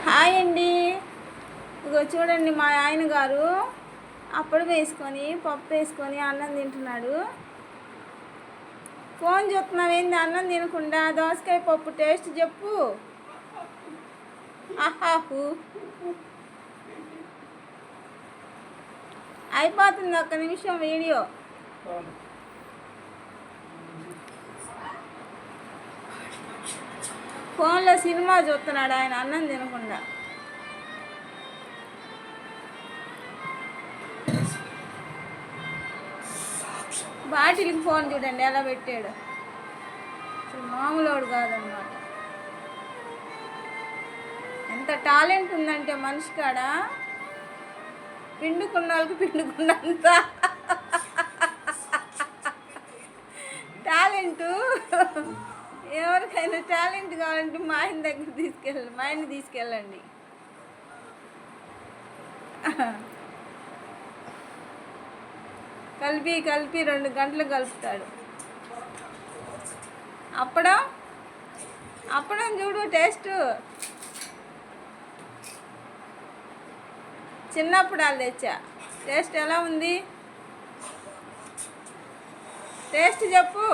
Hi అండి. ఇగో చూడండి, మా ఆయన గారు అప్పుడు వేసుకొని పప్పు వేసుకొని అన్నం తింటున్నాడు. ఫోన్ చూస్తున్నావు ఏంది? అన్నం తినకుండా దోసకాయ పప్పు టేస్ట్ చెప్పు. ఆహాహు అయిపోతుంది, ఒక్క నిమిషం వీడియో. ఫోన్లో సినిమా చూస్తున్నాడు ఆయన అన్నం తినకుండా. బాటిల్కి ఫోన్ చూడండి ఎలా పెట్టాడు. అసలు మామూలోడు కాదన్నమాట. ఎంత టాలెంట్ ఉందంటే మనిషి కాడ, పిండుకున్న వాళ్ళకి పిండుకున్నంత టాలెంటు. ఎవరికైనా టాలెంట్ కావాలంటే మా ఆయన దగ్గర తీసుకెళ్ళండి, మా ఆయన్ని తీసుకెళ్ళండి. కలిపి 2 గంటలు కలుపుతాడు. అప్పడం చూడు టేస్ట్. చిన్నప్పుడు వాళ్ళు తెచ్చా. టేస్ట్ ఎలా ఉంది? టేస్ట్ చెప్పు.